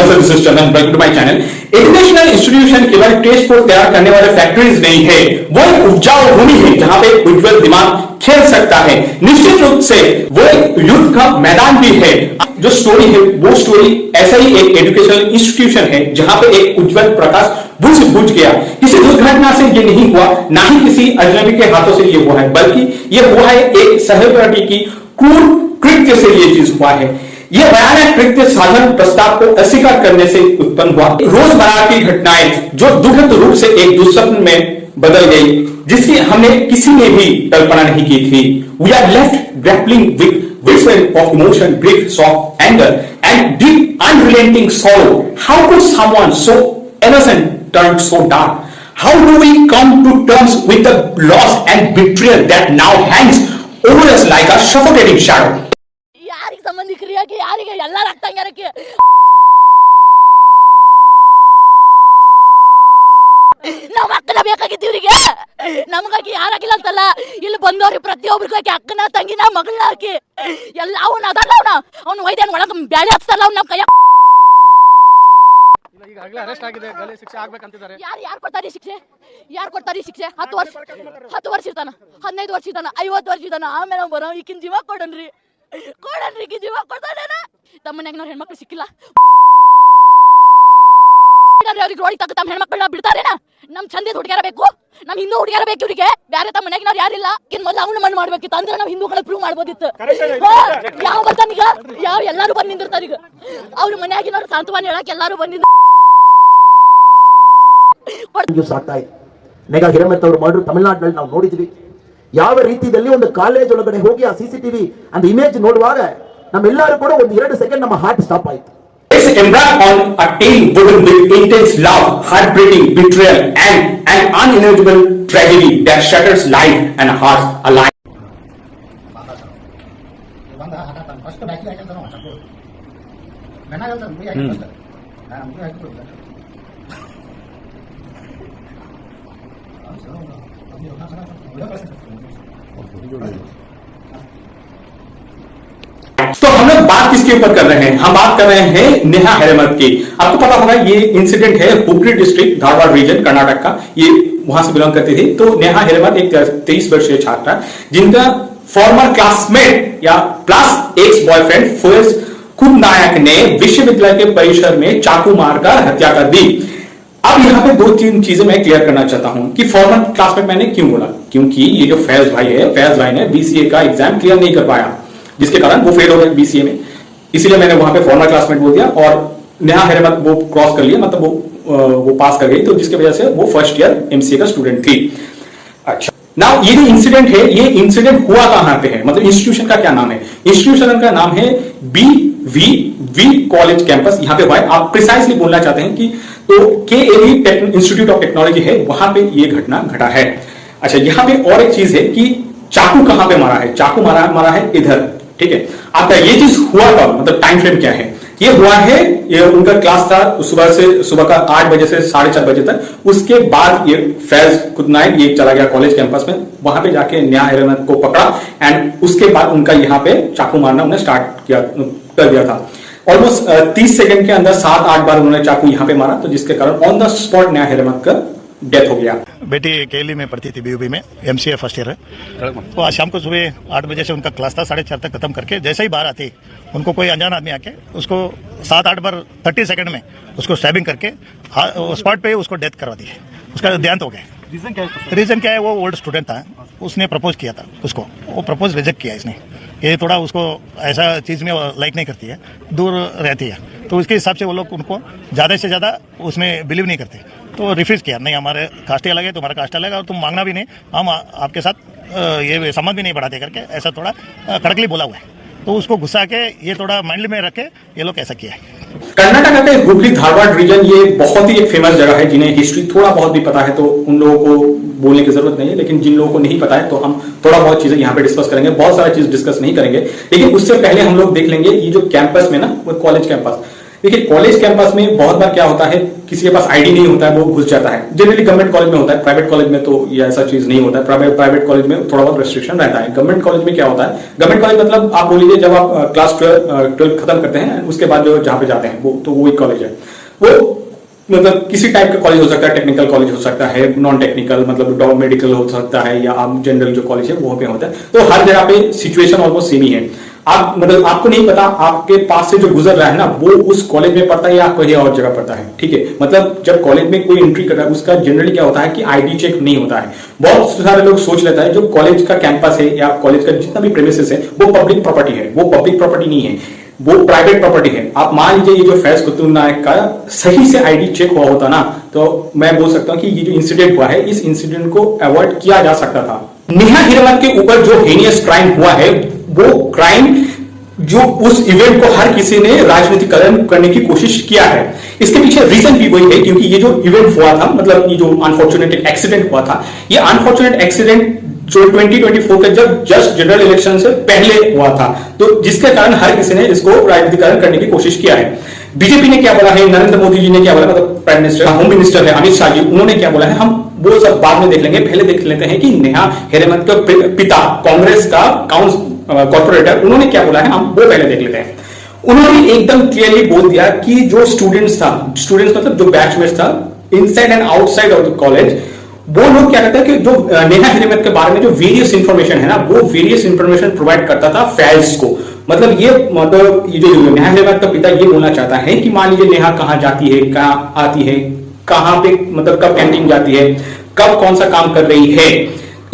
नमस्ते, this is Chandan, welcome to my channel. Educational institution केवल test को तैयार करने वाले फैक्ट्रीज नहीं है, वो एक उपजाऊ भूमि है जहां पे उज्जवल दिमाग खेल सकता है। निश्चित रूप से वो एक युद्ध का मैदान भी है। जो स्टोरी है वो स्टोरी ऐसा ही एक एजुकेशनल इंस्टीट्यूशन है जहां पे एक उज्जवल प्रकाश बुझ गया। किसी दुर्घटना से ये नहीं हुआ, ना ही किसी अजनबी के हाथों से ये हुआ है, बल्कि ये हुआ है एक सहपाठी की क्रूर कृत्य से ये चीज हुआ है। यह भयानक कृत्य साधन प्रस्ताव को अस्वीकार करने से उत्पन्न हुआ। रोजमर्रा की घटनाएं जो दुखद रूप से एक दुस्वप्न में बदल गई, जिसकी हमने किसी ने भी कल्पना नहीं की थी। We are left grappling with whirlwind of emotion, grief, shock, anger, and deep, unrelenting sorrow. How could someone so innocent turn so dark? How do we come to terms with the loss and betrayal that now hangs over us like a suffocating shadow? ಯಾರಿಗೆ ಸಂಬಂಧಿಕರಿಗೆ ಯಾರಿಗೆ ಎಲ್ಲ ರಕ್ತಂಗರಕ್ಕೆ ನಮ್ಮ ಅಕ್ಕನ ಬೇಕಾಗಿತ್ತು ಇವರಿಗೆ, ನಮಗಾಗಿ ಯಾರಾಗಿಲ್ಲ ಅಂತಲ್ಲ, ಇಲ್ಲಿ ಬಂದವ್ರಿಗೆ ಪ್ರತಿಯೊಬ್ಬರಿಗಾಗಿ ಅಕ್ಕನ ತಂಗಿನ ಮಗಳನ್ನ ಹಾಕಿ ಎಲ್ಲ ಅವನು ಅದಲ್ಲ, ಅವನು ವೈದ್ಯನ ಒಳಗ ಬ್ಯಾಳೆ ಹಚ್ತಲ್ಲ, ಅವ್ನ ನಮ್ಮ ಕೈಯ ಈಗಾಗಲೇ ಅರೆಸ್ಟ್ ಆಗಿದೆ, ಗಲ್ಲು ಶಿಕ್ಷೆ ಆಗ್ಬೇಕಂತಿದ್ದಾರೆ. ಯಾರು ಕೊಡ್ತಾರೆ ಶಿಕ್ಷೆ? ಯಾರು ಕೊಡ್ತಾರೆ ಶಿಕ್ಷೆ? 10 ವರ್ಷ ಇರ್ತಾನ, 15 ವರ್ಷ ಇರ್ತಾನ, 50 ವರ್ಷ ಇರ್ತಾನ. ಆಮೇಲೆ ಬರೋ ಈಗಿನ ಜೀವ ಕೊಡನ್ರಿ ಈಗಿನ ಜೀವ ಕೊಡ್ತಾನೇನ? ತಮ್ಮ ಮನ್ಯಾಗ ನಾವು ಹೆಣ್ಮಕ್ಳು ಸಿಕ್ಕಿಲ್ಲ, ಅವ್ರಿಗೆ ರೋಡಿ ತಕ್ಕ ತಮ್ಮ ಹೆಣ್ಮಕ್ಳನ್ನ ಬಿಡ್ತಾರೇನ? ನಮ್ ಚಂದದ ಹುಡುಗಿಯರ ಬೇಕು, ನಮ್ ಹಿಂದೂ ಹುಡುಗಿಯರ ಬೇಕು ಇವ್ರಿಗೆ. ಬೇರೆ ತಮ್ಮ ಮನೆಯಾಗ ಯಾರಿಲ್ಲ, ಇನ್ ಮೊದಲು ಅವನು ಮಣ್ಣು ಮಾಡ್ಬೇಕಿತ್ತು, ಅಂದ್ರೆ ನಾವು ಹಿಂದೂಗಳ ಪ್ರೂವ್ ಮಾಡ್ಬೋದಿತ್ತು. ಯಾವ ಬರ್ತಾನೀಗ? ಯಾವ ಎಲ್ಲಾರು ಬಂದ್ ನಿಂದಿರ್ತಾರ ಈಗ. ಅವ್ರ ಮನೆಯಾಗಿನವ್ರು ಸಾಂತ್ವನ ಹೇಳಕ್ ಎಲ್ಲಾರು ಬಂದಿದ್ರು. ನೆಗಾ ಹಿರೇಮಠ್ ಅವರು ಮಾಡಿದ್ರು ತಮಿಳುನಾಡಿನಲ್ಲಿ ನಾವು ನೋಡಿದ್ವಿ. ಯಾವ ರೀತಿಯಲ್ಲಿ ಒಂದು ಕಾಲೇಜ್ ಒಳಗಡೆ ಹೋಗಿ ಆ CCTV ಒಂದು ಇಮೇಜ್ ನೋಡುವಾಗ ನಮ್ಮೆಲ್ಲರೂ ಕೂಡ ಒಂದು 2 ಸೆಕೆಂಡ್ ನಮ್ಮ ಹಾರ್ಟ್ ಸ್ಟಾಪ್ ಆಯ್ತು. Let's embark on a tale woven with intense love, heartbreaking betrayal, and an unimaginable tragedy that shatters life and hearts alike. तो हम लोग बात किसके ऊपर कर रहे हैं? हम बात कर रहे हैं नेहा हिरेमठ की। आपको पता होगा ये इंसिडेंट है हुगली डिस्ट्रिक्ट, धारवाड़ रीजन, कर्नाटक का। ये वहां से बिलोंग करती थी। तो नेहा हिरेमठ एक 23 वर्षीय छात्रा जिनका फॉर्मर क्लासमेट या प्लस एक्स बॉयफ्रेंड फैज खुदनायक ने विश्वविद्यालय के परिसर में चाकू मारकर हत्या कर दी। अब यहाँ पे 2-3 चीजें मैं क्लियर करना चाहता हूं कि फॉर्मर क्लासमेट मैंने क्यों बोला, क्योंकि ये जो फैज भाई है, फैज भाई ने BCA का एग्जाम क्लियर नहीं कर पाया, जिसके कारण वो फेल हो गए BCA में। इसीलिए मैंने वहां पे फॉर्मर क्लासमेट बोल दिया और नेहा हिरेमठ वो क्रॉस कर लिया, मतलब वो पास कर गई, तो जिसकी वजह से वो फर्स्ट ईयर MCA का स्टूडेंट थी। अच्छा, नाउ ये जो इंसिडेंट है, ये इंसिडेंट हुआ कहां पे है, मतलब इंस्टीट्यूशन का क्या नाम है? इंस्टीट्यूशन का नाम है BVV कॉलेज कैंपस, यहां पे हुआ है। आप प्रिसाइसली बोलना चाहते हैं कि तो KLE इंस्टीट्यूट ऑफ टेक्नोलॉजी है, वहां पे ये घटना घटा है। अच्छा, यहां पे और एक चीज है कि चाकू कहां पे मारा है? चाकू मारा है इधर, ठीक है। आपका ये चीज हुआ कब, मतलब टाइम फ्रेम क्या है? ये हुआ है, ये उनका क्लास था सुबह का 8 बजे से 4:30 बजे तक। उसके बाद ये फैज खुदनायक ये चला गया कॉलेज कैंपस में, वहां पे जाके नेहा हिरेमठ को पकड़ा एंड उसके बाद उनका यहाँ पे चाकू मारना उन्हें स्टार्ट कर दिया था। ऑलमोस्ट 30 सेकंड के अंदर 7-8 बार उन्होंने चाकू यहाँ पे मारा, तो जिसके कारण on the spot Neha Hiremath का डेथ हो गया। बेटी KLE में पढ़ती थी, BUB में, MCA फर्स्ट ईयर है। तो आज शाम को सुबह 8 बजे से उनका क्लास था, 4:30 तक खत्म करके जैसे ही बाहर आती, उनको कोई अनजान आदमी आके उसको 7-8 बार 30 सेकंड में उसको स्टैबिंग करके स्पॉट पे उसको डेथ करवा दी। उसका देहांत हो गया। रीजन क्या है? वो ओल्ड स्टूडेंट था, उसने प्रपोज किया था उसको, वो प्रपोज रिजेक्ट किया इसने। ये थोड़ा उसको ऐसा चीज में लाइक नहीं करती है, दूर रहती है, तो उसके हिसाब से वो लोग उनको ज्यादा से ज्यादा उसमें बिलीव नहीं करते, तो रिफ्यूज किया। नहीं, हमारे कास्ट अलग है, तुम्हारा कास्ट अलग है, और तुम मांगना भी नहीं, हम आपके साथ ये संबंध भी नहीं बढ़ाते करके ऐसा थोड़ा कड़कली बोला हुआ है। तो उसको गुस्सा के ये थोड़ा माइंड में रखे ये लोग ऐसा किया है। कर्नाटक के हुगली धारवाड़ रीजन ये बहुत ही एक फेमस जगह है। जिन्हें हिस्ट्री थोड़ा बहुत भी पता है तो उन लोगों को बोलने की जरूरत नहीं है, लेकिन जिन लोगों को नहीं पता है तो हम थोड़ा बहुत चीजें यहाँ पे डिस्कस करेंगे। बहुत सारी चीज डिस्कस नहीं करेंगे, लेकिन उससे पहले हम लोग देख लेंगे ये जो कैंपस में ना, वो कॉलेज कैंपस, देखिए कॉलेज कैंपस में बहुत बार क्या होता है, किसी के पास आईडी नहीं होता है, वो घुस जाता है। जनरली गवर्नमेंट कॉलेज में होता है, प्राइवेट कॉलेज में तो ये ऐसा चीज नहीं होता है। प्राइवेट कॉलेज में थोड़ा बहुत रेस्ट्रिक्शन रहता है। गवर्नमेंट कॉलेज में क्या होता है, गवर्नमेंट कॉलेज मतलब आप बोलिए जब आप क्लास 12 खत्म करते हैं उसके बाद जो जहां पे जाते हैं वो तो वो एक कॉलेज है। वो मतलब किसी टाइप का कॉलेज हो सकता है, टेक्निकल कॉलेज हो सकता है, नॉन टेक्निकल मतलब मेडिकल हो सकता है, या आप जनरल जो कॉलेज है वो पे होता है। तो हर जगह पे सिचुएशन ऑलमोस्ट सेम ही है। आप मतलब आपको नहीं पता आपके पास से जो गुजर रहा है ना वो उस कॉलेज में पढ़ता है या कहीं और जगह पढ़ता है, ठीक है। मतलब जब कॉलेज में कोई एंट्री कर रहा है उसका जनरली क्या होता है कि आईडी चेक नहीं होता है। बहुत सारे लोग सोच लेता है जो कॉलेज का कैंपस है या कॉलेज का जितना भी प्रेमिसेस है वो पब्लिक प्रॉपर्टी है। वो पब्लिक प्रॉपर्टी नहीं है, वो प्राइवेट प्रॉपर्टी है। आप मान लीजिए ये जो फैज कुतुब नायक का सही से आईडी चेक हुआ होता ना तो मैं बोल सकता हूं कि ये जो इंसिडेंट हुआ है इस इंसिडेंट को अवॉइड किया जा सकता था। नेहा हिरेमत के ऊपर जो हेनियस क्राइम हुआ है वो क्राइम जो उस इवेंट को हर किसी ने राजनीतिकरण करने की कोशिश किया है। इसके पीछे रीजन भी वही है क्योंकि ये जो इवेंट हुआ था मतलब ये जो अनफॉर्चुनेट एक्सीडेंट हुआ था, ये अनफॉर्चुनेट एक्सीडेंट जो 2024 के जब जस्ट जनरल इलेक्शन से पहले हुआ था, तो जिसके कारण हर किसी ने इसको राजनीतिकरण करने की कोशिश किया है। बीजेपी ने क्या बोला है, नरेंद्र मोदी जी ने क्या बोला, मतलब प्राइम मिनिस्टर होम मिनिस्टर है अमित शाह जी, उन्होंने क्या बोला है, हम वो सब बाद में देख लेंगे। पहले देख लेते हैं कि नेहा हिरेमत के पिता कांग्रेस का कॉर्पोरेटर उन्होंने क्या बोला है, हम वो पहले देख लेते हैं। उन्होंने एकदम क्लियरली बोल दिया कि जो स्टूडेंट्स मतलब जो बैचमेट्स था inside and outside of the college, वो लोग क्या कहते हैं कि जो नेहा हिरेमत के बारे में जो वेरियस इंफॉर्मेशन है ना वो वेरियस इंफॉर्मेशन प्रोवाइड करता था फैज को। मतलब ये जो नेहा हिरेमत का पिता ये बोलना चाहता है कि मान लीजिए नेहा कहां जाती है, कहां आती है, कहां पे मतलब कब कैंटीन जाती है, कब कौन सा काम कर रही है,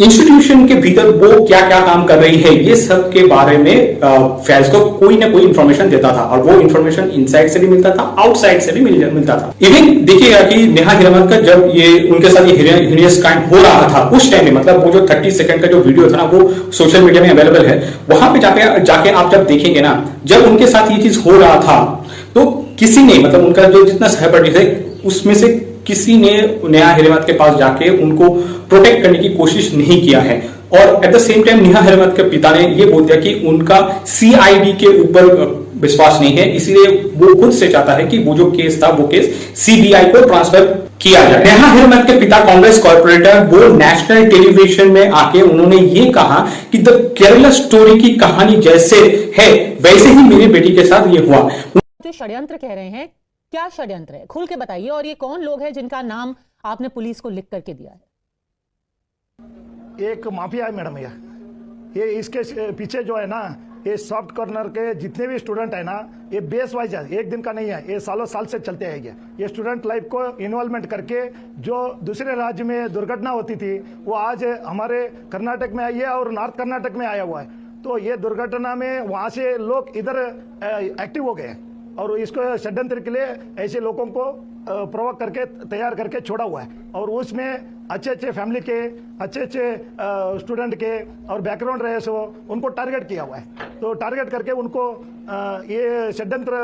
इंस्टीट्यूशन के भीतर वो क्या क्या काम कर रही है, ये सब के बारे में फैज को कोई ना कोई इंफॉर्मेशन देता था। और वो इंफॉर्मेशन इनसाइड से भी मिलता था, आउटसाइड से भी मिलता था। इवन देखिएगा कि नेहा हिरेमत का जब ये उनके साथ ये हिरियस क्राइम हो रहा था उस टाइम में, मतलब वो जो 30 सेकंड का जो वीडियो था ना वो सोशल मीडिया में अवेलेबल है। वहां पे जाके आप जब देखेंगे ना, जब उनके साथ ये चीज हो रहा था तो किसी ने मतलब उनका जो जितना सहपाठी थे उसमें से किसी ने नेहा हिरेमत के पास जाके उनको प्रोटेक्ट करने की कोशिश नहीं किया है। और at the same time Neha Hiremath के पिता ने ये बोल दिया कि उनका सीआईडी के ऊपर विश्वास नहीं है, इसलिए वो खुद से चाहता है कि वो जो केस था वो केस सीबीआई को ट्रांसफर किया जाए। नेहा हिरेमत के पिता कांग्रेस कॉर्पोरेटर वो नेशनल टेलीविजन में आके उन्होंने ये कहा कि द केरला स्टोरी की कहानी जैसे है वैसे ही मेरी बेटी के साथ ये हुआ। जो षड्यंत्र कह रहे हैं, क्या षड्यंत्र है, खुल के बताइए। और ये कौन लोग हैं जिनका नाम आपने पुलिस को लिख करके दिया है? एक माफिया है मैडम, ये इसके पीछे जो है ना, ये सॉफ्ट कॉर्नर के जितने भी स्टूडेंट है ना, ये बेस वाइज है, एक दिन का नहीं है, ये सालों साल से चलते हैं। ये स्टूडेंट लाइफ को इन्वॉल्वमेंट करके जो दूसरे राज्य में दुर्घटना होती थी वो आज हमारे कर्नाटक में आई है और नॉर्थ कर्नाटक में आया हुआ है। तो ये दुर्घटना में वहां से लोग इधर एक्टिव हो गए और इसको षड्यंत्र के लिए ऐसे लोगों को प्रोवोक करके तैयार करके छोड़ा हुआ है। और उसमें अच्छे फैमिली के, अच्छे स्टूडेंट के और बैकग्राउंड रहे सो उनको टारगेट किया हुआ है। तो टारगेट करके उनको ये षड्यंत्र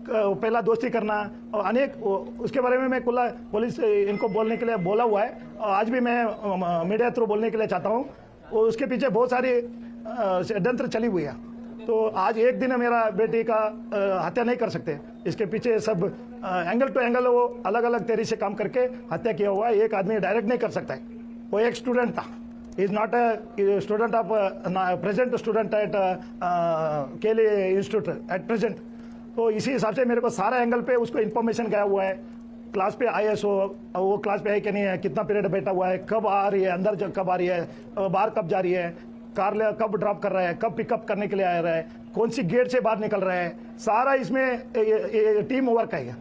पहला दोस्ती करना और अनेक उसके बारे में मैं पुलिस इनको बोलने के लिए बोला हुआ है और आज भी मैं मीडिया थ्रू बोलने के लिए चाहता हूँ। उसके पीछे बहुत सारी षड्यंत्र चली हुई है। तो आज एक दिन मेरा बेटी का हत्या नहीं कर सकते, इसके पीछे सब एंगल टू एंगल वो अलग अलग तरीके से काम करके हत्या किया हुआ है। एक आदमी डायरेक्ट नहीं कर सकता है। वो एक स्टूडेंट था, is not a student of present student at केली इंस्टीट्यूट एट प्रेजेंट। तो इसी हिसाब से मेरे को सारा एंगल पे उसको इन्फॉर्मेशन गया हुआ है। क्लास पे ISO वो क्लास पे है कि नहीं है, कितना पीरियड बैठा हुआ है, कब आ रही है, अंदर कब आ रही है, बाहर कब जा रही है, कार ले कब ड्रॉप कर रहा है, कब पिकअप करने के लिए आ रहा है, कौन सी गेट से बाहर निकल रहा है, सारा इसमें ये टीम वर्क है।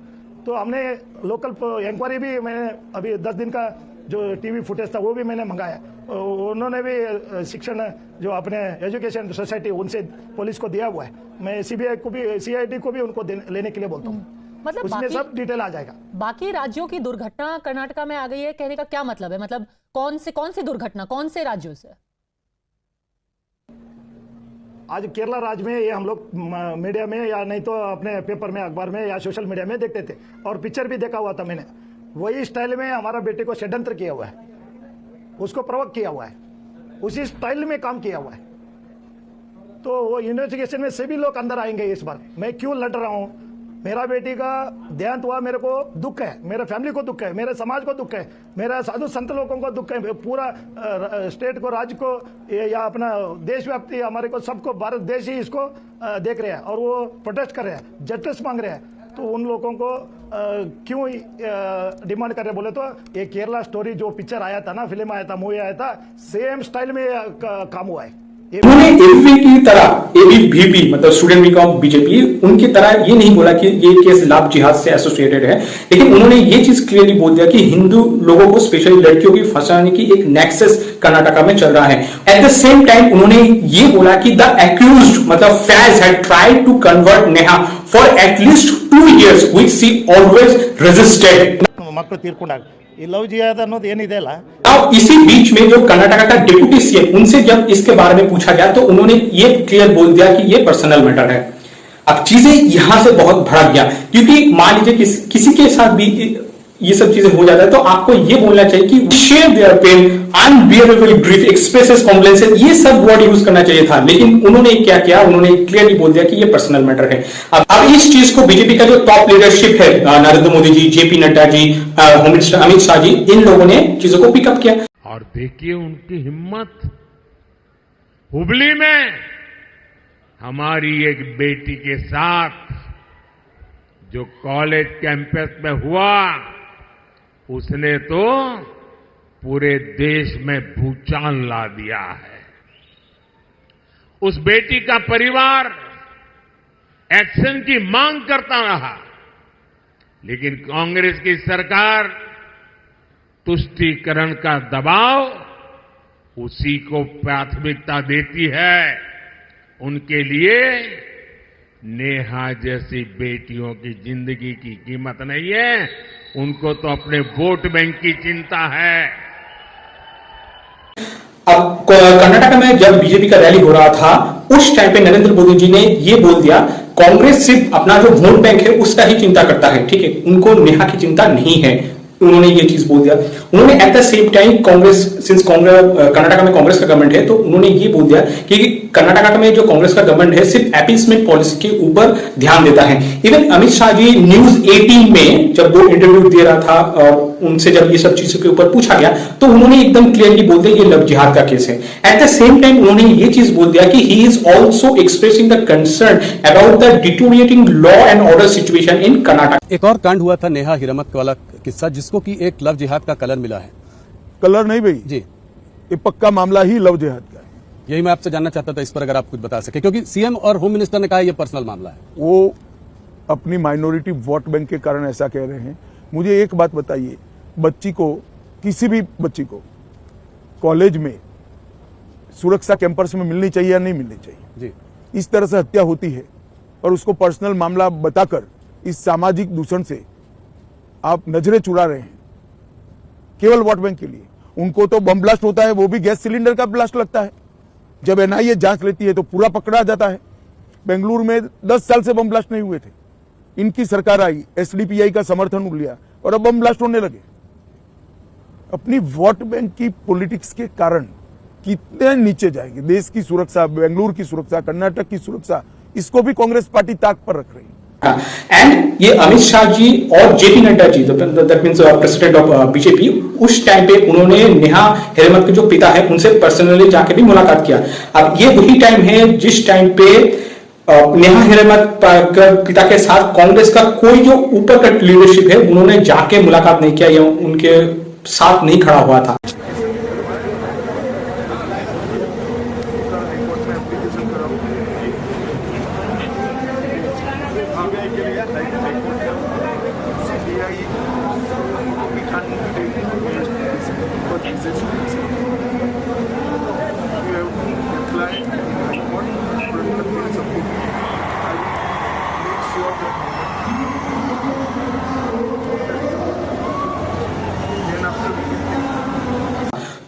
तो हमने लोकल इंक्वायरी भी मैंने अभी 10 दिन का जो टीवी फुटेज था वो भी मैंने मंगाया। उन्होंने भी शिक्षण जो अपने एजुकेशन सोसाइटी उनसे पुलिस को दिया हुआ है। मैं CBI को भी CID को भी उनको लेने के लिए बोलता हूँ। मतलब उसमें सब डिटेल आ जाएगा। बाकी राज्यों की दुर्घटना कर्नाटक में आ गई है कहने का क्या मतलब है? मतलब कौन सी दुर्घटना कौन से राज्यों से? आज केरला राज्य में ये हम लोग मीडिया में या नहीं तो अपने पेपर में, अखबार में या सोशल मीडिया में देखते थे और पिक्चर भी देखा हुआ था मैंने। वही स्टाइल में हमारा बेटे को षड्यंत्र किया हुआ है, उसको प्रोवोक किया हुआ है, उसी स्टाइल में काम किया हुआ है। तो वो इन्वेस्टिगेशन में सभी लोग अंदर आएंगे इस बार। मैं क्यों लड़ रहा हूँ, मेरा बेटी का देहांत हुआ, मेरे को दुख है, मेरे फैमिली को दुख है, मेरे समाज को दुख है, मेरा साधु संत लोगों को दुख है, पूरा स्टेट को, राज्य को या अपना देशव्यापी हमारे को सबको, भारत देश ही इसको देख रहे हैं और वो प्रोटेस्ट कर रहे हैं, जस्टिस मांग रहे हैं। तो उन लोगों को क्यों डिमांड कर रहे बोले तो ये केरला स्टोरी जो पिक्चर आया था ना, फिल्म आया था, मूवी आया था, सेम स्टाइल में काम हुआ है। उन्होंने एबीवी की तरह, एबीवीपी मतलब स्टूडेंट वीक ऑफ बीजेपी, उनकी तरह ये नहीं बोला कि ये केस लव जिहाद से एसोसिएटेड है, लेकिन उन्होंने ये चीज क्लियरली बोल दिया कि हिंदू लोगों को, स्पेशली लड़कियों की फंसाने की एक नेक्सस कर्नाटका में चल रहा है। एट द सेम टाइम उन्होंने ये बोला कि द एक्यूज्ड मतलब Faiz had tried to convert Neha for at least 2 years which she always resisted। ಮಕ್ಕಳು ತೀರ್ಕೊಂಡಾಗ ಈ ಲವ್ ಜಿಹಾದ್ ಅನ್ನೋದು ಏನಿದೆ ಅಲ್ಲ, अब इसी बीच में जो कर्नाटका का डिप्टी सीएम, उनसे जब इसके बारे में पूछा गया तो उन्होंने ये क्लियर बोल दिया कि ये पर्सनल मैटर है। अब चीजें यहां से बहुत भड़क गया, क्योंकि मान लीजिए किसी के साथ भी ये सब चीजें हो जाता है तो आपको ये बोलना चाहिए कि share their pain, unbearable grief, expresses condolences, ये सब वर्ड यूज करना चाहिए था, लेकिन उन्होंने क्या किया, उन्होंने क्लियरली बोल दिया कि ये पर्सनल मैटर है। अब इस चीज को बीजेपी का जो टॉप लीडरशिप है, नरेंद्र मोदी जी, जेपी नड्डा जी, होम मिनिस्टर अमित शाह जी, इन लोगों ने चीजों को पिकअप किया। और देखिए उनकी हिम्मत, हुबली में हमारी एक बेटी के साथ जो कॉलेज कैंपस में हुआ, उसने तो पूरे देश में भूचाल ला दिया है। उस बेटी का परिवार एक्शन की मांग करता रहा, लेकिन कांग्रेस की सरकार तुष्टीकरण का दबाव उसी को प्राथमिकता देती है। उनके लिए नेहा जैसी बेटियों की जिंदगी की कीमत नहीं है, उनको तो अपने वोट बैंक की चिंता है। अब कर्नाटक में जब बीजेपी का रैली हो रहा था, उस टाइम पे नरेंद्र मोदी जी ने ये बोल दिया, कांग्रेस सिर्फ अपना जो वोट बैंक है उसका ही चिंता करता है, ठीक है, उनको नेहा की चिंता नहीं है। उन्होंने ये चीज बोल दिया। उन्होंने at the same time Congress, since Karnataka में कांग्रेस का गवर्नमेंट है, तो उन्होंने ये बोल दिया कि कर्नाटक में जो कांग्रेस का गवर्नमेंट है सिर्फ अपीसमेंट पॉलिसी के ऊपर ध्यान देता है। इवन अमित शाह जी न्यूज 18 में जब वो इंटरव्यू दे रहा था और उनसे जब ये सब चीजों के ऊपर पूछा गया तो उन्होंने एकदम क्लियरली बोल दिया ये लव जिहाद का केस है। एट द सेम टाइम उन्होंने ये चीज बोल दिया कि he is also expressing the concern about the deteriorating law and order situation in Karnataka. एक और कांड हुआ था नेहा हिरामत वाला किस्सा, जिसको कि एक लव जिहाद का कलर मिला है। कलर नहीं भाई जी, ये पक्का मामला ही लव जिहाद का है। यही मैं आपसे जानना चाहता था, इस पर अगर आप कुछ बता सके, क्योंकि सीएम और होम मिनिस्टर ने कहा ये पर्सनल मामला है। वो अपनी माइनॉरिटी वोट बैंक के कारण ऐसा कह रहे हैं। मुझे एक बात बताइए, बच्ची को, किसी भी बच्ची को कॉलेज में सुरक्षा कैंपस में मिलनी चाहिए या नहीं मिलनी चाहिए? जी, इस तरह से हत्या होती है और उसको पर्सनल मामला बताकर इस सामाजिक दूषण से आप नजरें चुरा रहे हैं केवल वोट बैंक के लिए। उनको तो बम ब्लास्ट होता है, वो भी गैस सिलेंडर का ब्लास्ट लगता है। जब एनआईए जांच लेती है तो पूरा पकड़ा जाता है। बेंगलुरु में 10 साल से बम ब्लास्ट नहीं हुए थे, इनकी सरकार आई, एसडीपीआई का समर्थन लिया और अब बम ब्लास्ट होने लगे। अपनी वोट बैंक की पॉलिटिक्स के कारण कितने नीचे जाएंगे देश की सुरक्षा, बेंगलुरु की सुरक्षा, कर्नाटक की सुरक्षा, इसको भी कांग्रेस पार्टी ताक पर रख रही है। एंड ये अमित शाह जी और JP Nadda ji, that means president of BJP, उस टाइम पे उन्होंने नेहा हिरामत के जो पिता है उनसे पर्सनली जाके भी मुलाकात किया। अब ये वही टाइम है जिस टाइम पे नेहा हिरामत पिता के साथ कांग्रेस का कोई जो ऊपर का लीडरशिप है उन्होंने जाके मुलाकात नहीं किया या उनके साथ नहीं खड़ा हुआ था।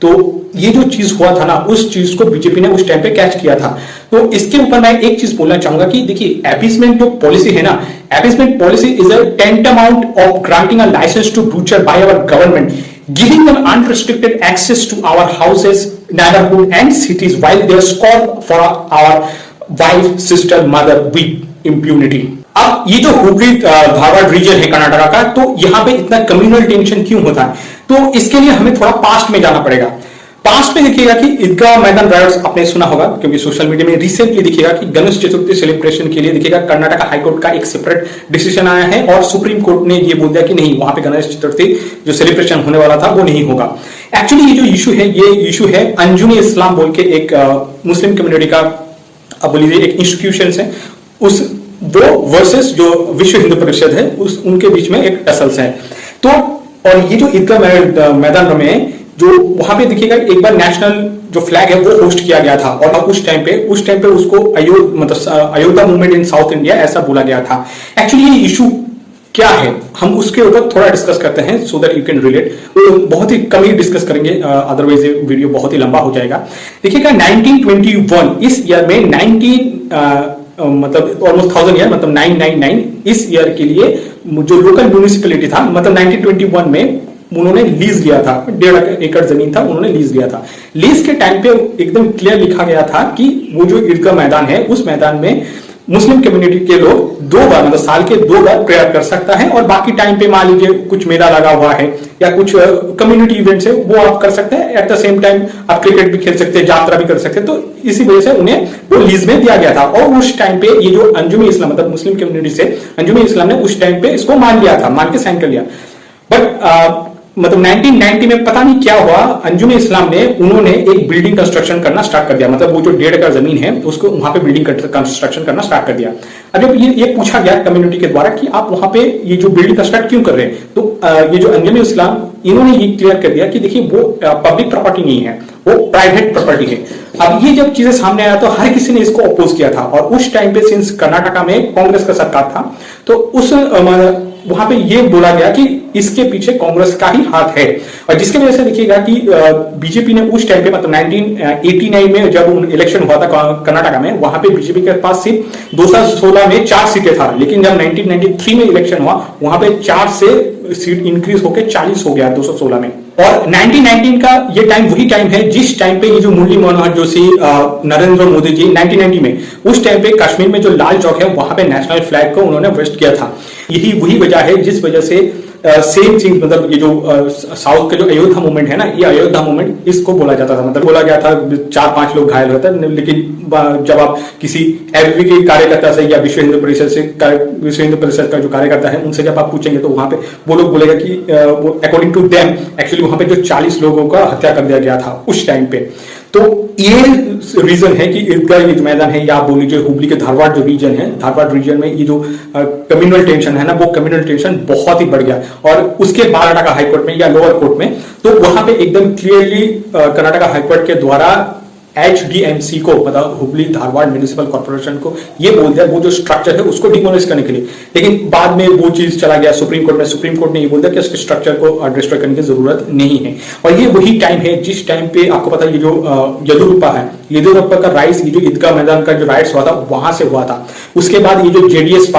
तो ये जो चीज हुआ था ना, उस चीज को बीजेपी ने उस टाइम पे कैच किया था। तो इसके ऊपर मैं एक चीज बोलना चाहूंगा कि देखिए, अपीसमेंट जो पॉलिसी है ना, appeasement policy is a tantamount of granting a licence to butcher by our government, giving them unrestricted access to our houses, neighborhood and cities while they score for our wife, sister, mother with impunity. अब ये जो Hubli Dharwad reason है कर्नाटका का, तो यहाँ पे इतना communal tension क्यों होता है? तो इसके लिए हमें थोड़ा पास्ट में जाना पड़ेगा। पास्ट में देखिएगा कि ईदगाह मैदान राइट्स आपने सुना होगा, क्योंकि सोशल मीडिया में रिसेंटली दिखेगा कि गणेश चतुर्थी सेलिब्रेशन के लिए देखिएगा कर्नाटका हाईकोर्ट का एक सेपरेट डिसीजन आया है और सुप्रीम कोर्ट ने ये बोल दिया कि नहीं, वहां पे गणेश चतुर्थी जो सेलिब्रेशन होने वाला था वो नहीं होगा। एक्चुअली ये जो इशू है, ये इशू है अंजुम इस्लाम बोल के एक मुस्लिम कम्युनिटी का अब बोलिए एक इंस्टीट्यूशन है, उस वो वर्सेस जो विश्व हिंदू परिषद है, उस उनके बीच में एक टसल्स है। तो और ये जो ईदगाह मैदान में जो वहां पे देखिएगा एक बार नेशनल जो फ्लैग है वो होस्ट किया गया था और उस टाइम पे उसको Ayodhya movement in south India ऐसा बोला गया था। एक्चुअली ये इशू क्या है, हम उसके ऊपर थोड़ा डिस्कस करते हैं so that you can relate. तो बहुत ही कम ही डिस्कस करेंगे, अदरवाइज ये वीडियो बहुत ही लंबा हो जाएगा। देखिएगा 1921 इस ईयर में मतलब ऑलमोस्ट 1000 ईयर, मतलब 999 इस ईयर के लिए जो लोकल म्यूनिसिपैलिटी था, मतलब 1921 में उन्होंने लीज लिया था, 1.5 एकड़ जमीन था, उन्होंने लीज लिया था। लीज के टाइम पे एकदम क्लियर लिखा गया था कि वो जो ईदगाह मैदान है उस मैदान में मुस्लिम कम्युनिटी के लोग 2 बार, मतलब साल के 2 बार प्रेयर कर सकता है और बाकी टाइम पे मान लीजिए कुछ मेला लगा हुआ है या कुछ कम्युनिटी इवेंट्स है वो आप कर सकते हैं। एट द सेम टाइम आप क्रिकेट भी खेल सकते हैं, यात्रा भी कर सकते हैं। तो इसी वजह से उन्हें वो लीज में दिया गया था और उस टाइम पे ये जो अंजुम इस्लाम मतलब मुस्लिम कम्युनिटी से अंजुम इस्लाम ने उस टाइम पे इसको मान लिया था, मान के साइन कर लिया। बट मतलब 1990 में पता नहीं क्या हुआ, अंजुम इस्लाम ने उन्होंने एक बिल्डिंग कंस्ट्रक्शन करना स्टार्ट कर दिया, मतलब वो जो 1.5 एकड़ जमीन है उसको वहां पे बिल्डिंग कंस्ट्रक्शन करना स्टार्ट कर दिया। अब जब ये पूछा गया कम्युनिटी के द्वारा कि आप वहां पे ये जो बिल्डिंग कंस्ट्रक्ट क्यों कर रहे हैं, तो ये जो अंजुम इस्लाम इन्होंने ये क्लियर कर दिया कि देखिए वो पब्लिक प्रॉपर्टी नहीं है, वो प्राइवेट प्रॉपर्टी है। अब ये जब चीजें सामने आया तो हर किसी ने इसको अपोज किया था और उस टाइम पे सिंस कर्नाटका में कांग्रेस का सरकार था तो उस वहां पे ये बोला गया कि इसके पीछे कांग्रेस का ही हाथ है। और जिसकी वजह से देखिएगा कि बीजेपी ने उस टाइम पे मतलब 1989 में जब इलेक्शन हुआ था कर्नाटका में, वहां पे बीजेपी के पास सिर्फ 216 में 4 सीटें था, लेकिन जब 1993 में इलेक्शन हुआ वहां पे 4 से सीट इंक्रीज होकर 40 हो गया 216 में। और 1919 का ये टाइम वही टाइम है जिस टाइम पे ये जो मुरली मनोहर जोशी नरेंद्र मोदी जी 1990 में उस टाइम पे कश्मीर में जो लाल चौक है वहां पे नेशनल फ्लैग को उन्होंने वेस्ट किया था। यही वही वजह है जिस वजह से सेम चीज मतलब ये जो साउथ का जो अयोध्या मूवमेंट है ना, ये अयोध्या मूवमेंट इसको बोला जाता था, मतलब बोला गया था 4-5 लोग घायल होते हैं, लेकिन जब आप किसी एबीवी के कार्यकर्ता से या विश्व हिंदू परिषद का जो कार्यकर्ता है उनसे जब आप पूछेंगे तो वहां पे वो लोग बोलेगा कि अकॉर्डिंग टू देम एक्चुअली वहां पे जो 40 लोगों का हत्या कर दिया गया था उस टाइम पे। तो ये रीजन है कि ईदगाह ये जो मैदान है या आप बोल लीजिए हुबली के धारवाड़ जो रीजन है, धारवाड़ रीजन में ये जो कम्युनल टेंशन है ना, वो कम्युनल टेंशन बहुत ही बढ़ गया। और उसके बाद कर्नाटका हाईकोर्ट में या लोअर कोर्ट में तो वहां पे एकदम क्लियरली कर्नाटका हाईकोर्ट के द्वारा HDMC को मतलब हुबली धारवाड़ म्युनिसिपल कॉर्पोरेशन को ये बोल दिया वो जो स्ट्रक्चर है उसको डिमोलिश करने के लिए, लेकिन बाद में वो चीज चला गया सुप्रीम कोर्ट में। सुप्रीम कोर्ट ने ये बोल दिया कि उसके स्ट्रक्चर को डिस्ट्रॉय करने की जरूरत नहीं है। और ये वही टाइम है जिस टाइम पे आपको पता है ये जो येदियुरप्पा है, येदियुरप्पा का राइट्स ये जो ईदगाह मैदान का जो राइट्स हुआ था वहां से हुआ था। उसके बाद ये जो जेडीएस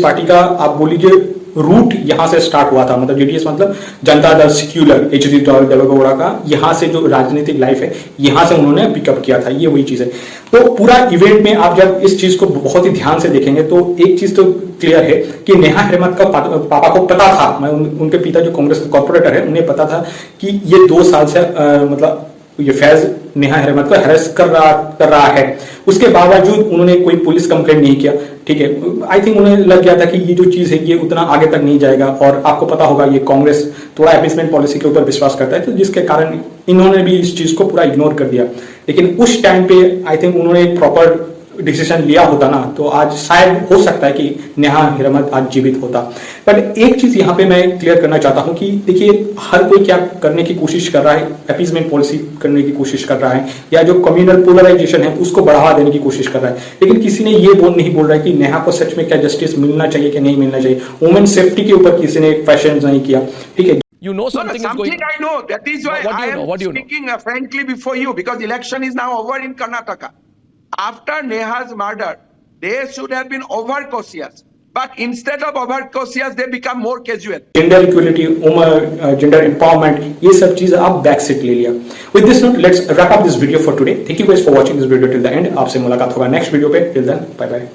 पार्टी का आप बोल लीजिए रूट यहां से स्टार्ट हुआ था, मतलब जेडीएस मतलब जनता दल सेक्युलर एचडी देवेगौड़ा का यहाँ से जो राजनीतिक लाइफ है यहां से उन्होंने पिकअप किया था, ये वही चीज है। तो पूरा इवेंट में आप जब इस चीज को बहुत ही ध्यान से देखेंगे तो एक चीज तो क्लियर है कि नेहा हेरेमत का पापा को पता था, उनके पिता जो कांग्रेस के कॉर्पोरेटर है उन्हें पता था कि ये 2 साल से मतलब ये फैज नेहा हेरेमत को हैरेस कर रहा है। उसके बावजूद उन्होंने कोई पुलिस कंप्लेंट नहीं किया, ठीक है। आई थिंक उन्हें लग गया था कि ये जो चीज है ये उतना आगे तक नहीं जाएगा और आपको पता होगा ये कांग्रेस थोड़ा अपीसमेंट पॉलिसी के ऊपर विश्वास करता है, तो जिसके कारण इन्होंने भी इस चीज को पूरा इग्नोर कर दिया। लेकिन उस टाइम पे आई थिंक उन्होंने एक प्रॉपर डिसीजन लिया होता ना तो आज शायद हो सकता है कि नेहा हेरेमत आज जीवित होता। बट एक चीज यहाँ पे मैं क्लियर करना चाहता हूँ कि देखिए हर कोई क्या करने की कोशिश कर रहा है, अपीसमेंट पॉलिसी करने की कोशिश कर रहा है या जो कम्युनल पोलराइजेशन है उसको बढ़ावा देने की कोशिश कर रहा है, लेकिन किसी ने ये नहीं बोल रहा है कि नेहा को सच में क्या जस्टिस मिलना चाहिए कि नहीं मिलना चाहिए। वुमेन सेफ्टी के ऊपर किसी ने क्वेश्चन नहीं किया, ठीक है। You know something is going. I know. That is why I am speaking frankly before you, because election is now over in Karnataka. After Neha's murder, they should have been overcautious. But instead of overcautious, they become more casual. Gender equality, gender empowerment, ये सब चीज़ आप back set ले लिया। With this note, let's wrap up this video for today. Thank you guys for watching this video till the end. आपसे मुलाकात होगा next video पे. Till then, bye bye.